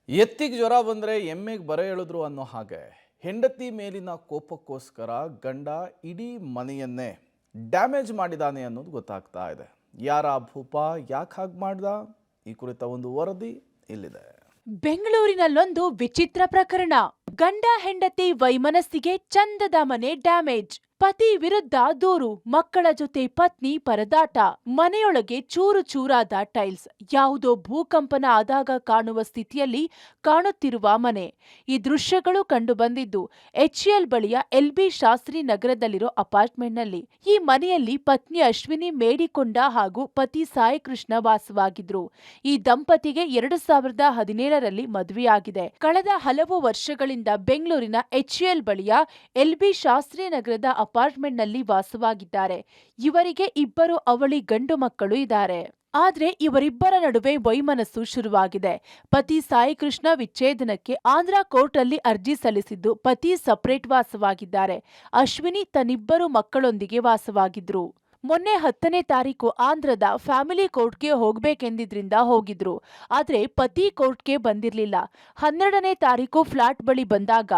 ಎತ್ತಿಗೆ ಜ್ವರ ಬಂದರೆ ಎಮ್ಮೆಗೆ ಬರ ಎಳೆದ್ರು ಅನ್ನೋ ಹಾಗೆ ಹೆಂಡತಿ ಮೇಲಿನ ಕೋಪಕ್ಕೋಸ್ಕರ ಗಂಡ ಇಡೀ ಮನೆಯನ್ನೇ ಡ್ಯಾಮೇಜ್ ಮಾಡಿದಾನೆ ಅನ್ನೋದು ಗೊತ್ತಾಗ್ತಾ ಇದೆ. ಯಾರ ಭೂಪ ಯಾಕೆ ಹಾಗೆ ಮಾಡ್ದ? ಈ ಕುರಿತ ಒಂದು ವರದಿ ಇಲ್ಲಿದೆ. ಬೆಂಗಳೂರಿನಲ್ಲೊಂದು ವಿಚಿತ್ರ ಪ್ರಕರಣ. ಗಂಡ ಹೆಂಡತಿ ವೈಮನಸ್ಸಿಗೆ ಚಂದದ ಮನೆ ಡ್ಯಾಮೇಜ್. ಪತಿ ವಿರುದ್ಧ ದೂರು, ಮಕ್ಕಳ ಜೊತೆ ಪತ್ನಿ ಪರದಾಟ, ಮನೆಯೊಳಗೆ ಚೂರು ಚೂರಾದ ಟೈಲ್ಸ್, ಯಾವುದೋ ಭೂಕಂಪನ ಆದಾಗ ಕಾಣುವ ಸ್ಥಿತಿಯಲ್ಲಿ ಕಾಣುತ್ತಿರುವ ಮನೆ. ಈ ದೃಶ್ಯಗಳು ಕಂಡು ಬಂದಿದ್ದು HCL ಬಳಿಯ LB ಶಾಸ್ತ್ರಿ ನಗರದಲ್ಲಿರೋ ಅಪಾರ್ಟ್ಮೆಂಟ್ನಲ್ಲಿ. ಈ ಮನೆಯಲ್ಲಿ ಪತ್ನಿ ಅಶ್ವಿನಿ ಮೇಡಿಕೊಂಡ ಹಾಗೂ ಪತಿ ಸಾಯಿಕೃಷ್ಣ ವಾಸವಾಗಿದ್ರು. ಈ ದಂಪತಿಗೆ 2017ರಲ್ಲಿ ಮದುವೆಯಾಗಿದೆ. ಕಳೆದ ಹಲವು ವರ್ಷಗಳಿಂದ ಬೆಂಗಳೂರಿನ HCL ಬಳಿಯ LB ಶಾಸ್ತ್ರಿ ನಗರದ ಅಪಾರ್ಟ್ಮೆಂಟ್ನಲ್ಲಿ ವಾಸವಾಗಿದ್ದಾರೆ. ಇವರಿಗೆ ಇಬ್ಬರು ಅವಳಿ ಗಂಡು ಮಕ್ಕಳು ಇದ್ದಾರೆ. ಆದ್ರೆ ಇವರಿಬ್ಬರ ನಡುವೆ ವೈಮನಸ್ಸು ಶುರುವಾಗಿದೆ. ಪತಿ ಸಾಯಿಕೃಷ್ಣ ವಿಚ್ಛೇದನಕ್ಕೆ ಆಂಧ್ರ ಕೋರ್ಟ್ ಅಲ್ಲಿ ಅರ್ಜಿ ಸಲ್ಲಿಸಿದ್ದು, ಪತಿ ಸಪರೇಟ್ ವಾಸವಾಗಿದ್ದಾರೆ. ಅಶ್ವಿನಿ ತನ್ನಿಬ್ಬರು ಮಕ್ಕಳೊಂದಿಗೆ ವಾಸವಾಗಿದ್ರು. ಮೊನ್ನೆ 10ನೇ ತಾರೀಕು ಆಂಧ್ರದ ಫ್ಯಾಮಿಲಿ ಕೋರ್ಟ್ಗೆ ಹೋಗ್ಬೇಕೆಂದಿದ್ರಿಂದ ಹೋಗಿದ್ರು. ಆದ್ರೆ ಪತಿ ಕೋರ್ಟ್ಗೆ ಬಂದಿರ್ಲಿಲ್ಲ. 12ನೇ ತಾರೀಕು ಫ್ಲಾಟ್ ಬಳಿ ಬಂದಾಗ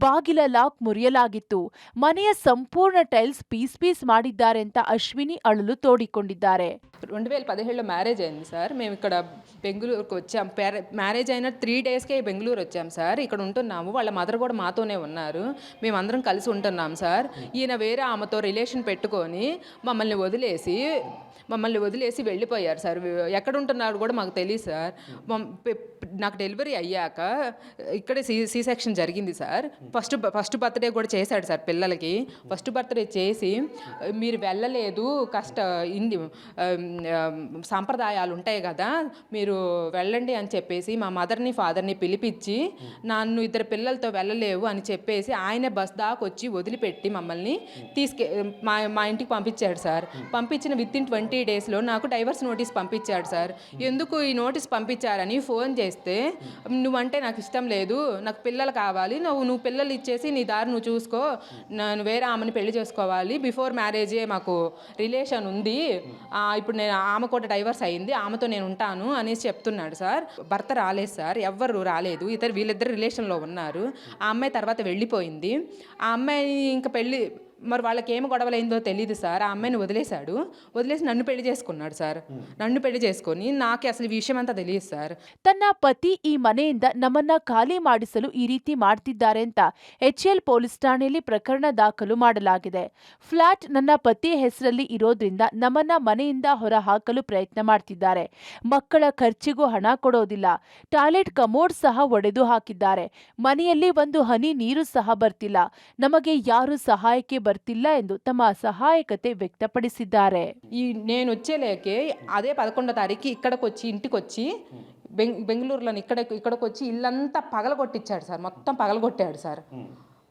ಬಾಗಿಲ ಲಾಕ್ ಮುರಿಯಲಾಗಿತ್ತು. ಮನೆಯ ಸಂಪೂರ್ಣ టైల్స్ పీస్ ಮಾಡಿದ್ದಾರೆ ಅಂತ అశ్విని అಳುలు తోడిಕೊಂಡಿದ್ದಾರೆ. 2017లో మ్యారేజ్ అయింది సార్. మేము ఇక్కడ బెంగళూరుకు వచ్చాం. మ్యారేజ్ అయిన 3 డేస్కే బెంగళూరు వచ్చాం సార్. ఇక్కడ ఉంటున్నాము. వాళ్ళ మదర్ కూడా మాతోనే ఉన్నారు. మేమందరం కలిసి ఉంటున్నాం సార్. ఈయన వేరే ఆమెతో రిలేషన్ పెట్టుకొని మమ్మల్ని వదిలేసి వెళ్ళిపోయారు సార్. ఎక్కడ ఉంటున్నారు కూడా మాకు తెలియదు సార్. నాకు డెలివరీ అయ్యాక ఇక్కడే సి సెక్షన్ జరిగింది సార్. ఫస్ట్ బర్త్డే కూడా చేశాడు సార్ పిల్లలకి. ఫస్ట్ బర్త్డే చేసి మీరు వెళ్ళలేదు, సాంప్రదాయాలు ఉంటాయి కదా, మీరు వెళ్ళండి అని చెప్పేసి మా మదర్ని ఫాదర్ని పిలిపించి నన్ను 2 పిల్లలతో వెళ్ళలేవు అని చెప్పేసి ఆయన బస్ దాకా వచ్చి వదిలిపెట్టి మమ్మల్ని మా ఇంటికి పంపించాడు సార్. పంపించిన వితిన్ 20 డేస్లో నాకు డైవర్స్ నోటీస్ పంపించాడు సార్. ఎందుకు ఈ నోటీస్ పంపించారని ఫోన్ చేస్తే, నువ్వంటే నాకు ఇష్టం లేదు, నాకు పిల్లలు కావాలి, నువ్వు పిల్లలు ఇచ్చేసి నీ దారి నువ్వు చూసుకో, నేను వేరే ఆమెని పెళ్లి చేసుకోవాలి, బిఫోర్ మ్యారేజే మాకు రిలేషన్ ఉంది, ఇప్పుడు నేను ఆమె కూడా డైవర్స్ అయింది, ఆమెతో నేను ఉంటాను అనేసి చెప్తున్నాడు సార్. భర్త రాలేదు సార్, ఎవ్వరు రాలేదు. వీళ్ళిద్దరు రిలేషన్లో ఉన్నారు. ఆ అమ్మాయి తర్వాత వెళ్ళిపోయింది. ఆ అమ్మాయి ఇంకా పెళ్ళి మరి వాళ్ళకి ఏమి గొడవలైందో తెలియదు సార్. ఆ అమ్మాయిని వదిలేసి నన్ను పెళ్లి చేసుకున్నాడు సార్. నన్ను పెళ్లి చేసుకొని నాకు అసలు ಈ ವಿಷಯ ಅಂತ ತಿಳಿಯದು ಸರ್. ತನ್ನ ಪತಿ ಈ ಮನೆಯಿಂದ ನಮ್ಮನ್ನ ಖಾಲಿ ಮಾಡಿಸಲು ಈ ರೀತಿ ಮಾಡ್ತಿದ್ದಾರೆ ಅಂತ HCL ಪೊಲೀಸ್ ಠಾಣೆಯಲ್ಲಿ ಪ್ರಕರಣ ದಾಖಲು ಮಾಡಲಾಗಿದೆ. ಫ್ಲಾಟ್ ನನ್ನ ಪತಿ ಹೆಸರಲ್ಲಿ ಇರೋದ್ರಿಂದ ನಮ್ಮನ್ನ ಮನೆಯಿಂದ ಹೊರ ಹಾಕಲು ಪ್ರಯತ್ನ ಮಾಡ್ತಿದ್ದಾರೆ. ಮಕ್ಕಳ ಖರ್ಚಿಗೂ ಹಣ ಕೊಡೋದಿಲ್ಲ. ಟಾಯ್ಲೆಟ್ ಕಮೋಡ್ ಸಹ ಒಡೆದು ಹಾಕಿದ್ದಾರೆ. ಮನೆಯಲ್ಲಿ ಒಂದು ಹನಿ ನೀರು ಸಹ ಬರ್ತಿಲ್ಲ. ನಮಗೆ ಯಾರು ಸಹಾಯಕ್ಕೆ ಬರ್ತಿಲ್ಲ ಎಂದು ತಮ್ಮ ಅಸಹಾಯಕತೆ ವ್ಯಕ್ತಪಡಿಸಿದ್ದಾರೆ. నేను వచ్చేలేకే అదే 11వ తారీఖు ఇంటికి వచ్చి బెంగళూరులో ఇక్కడికి వచ్చి ఇల్లంతా పగలగొట్టించాడు సార్. మొత్తం పగలగొట్టాడు సార్.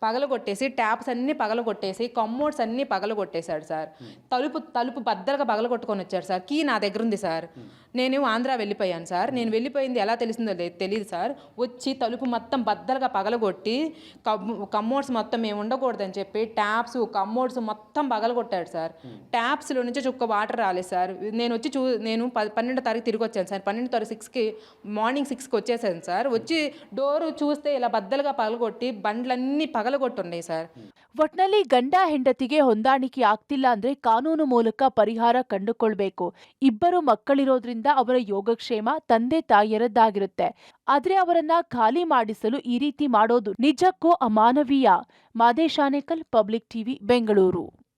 పగలగొట్టేసి ట్యాప్స్ అన్నీ పగలగొట్టేసి కమ్మోడ్స్ అన్నీ పగలగొట్టేశాడు సార్. తలుపు బద్దలుగా పగలగొట్టుకొని వచ్చాడు సార్. కీ నా దగ్గర ఉంది సార్. నేను ఆంధ్ర వెళ్ళిపోయాను సార్. నేను వెళ్ళిపోయింది ఎలా తెలిసిందో తెలియదు సార్. వచ్చి తలుపు మొత్తం బద్దలుగా పగలగొట్టి కమ్మోడ్స్ మొత్తం మేము ఉండకూడదని చెప్పి ట్యాప్స్ కమ్మోడ్స్ మొత్తం పగలగొట్టాడు సార్. ట్యాప్స్లో నుంచి చుక్క వాటర్ రాలేదు సార్. నేను వచ్చి నేను 12వ తారీఖు తిరిగి వచ్చాను సార్. 12వ తారీఖు మార్నింగ్ 6కి వచ్చేసాను సార్. వచ్చి డోరు చూస్తే ఇలా బద్దలుగా పగలగొట్టి బండ్లన్నీ పగలగొట్టున్నాయి సార్. ಒಟ್ನಲ್ಲಿ ಗಂಡ ಹೆಂಡತಿಗೆ ಹೊಂದಾಣಿಕೆ ಆಗ್ತಿಲ್ಲ ಅಂದ್ರೆ ಕಾನೂನು ಮೂಲಕ ಪರಿಹಾರ ಕಂಡುಕೊಳ್ಬೇಕು. ಇಬ್ಬರು ಮಕ್ಕಳಿರೋದ್ರಿಂದ ಅವರ ಯೋಗಕ್ಷೇಮ ತಂದೆ ತಾಯಿಯರದ್ದಾಗಿರುತ್ತೆ. ಆದ್ರೆ ಅವರನ್ನ ಖಾಲಿ ಮಾಡಿಸಲು ಈ ರೀತಿ ಮಾಡೋದು ನಿಜಕ್ಕೂ ಅಮಾನವೀಯ. Madesh Anekal, public TV, Bengaluru.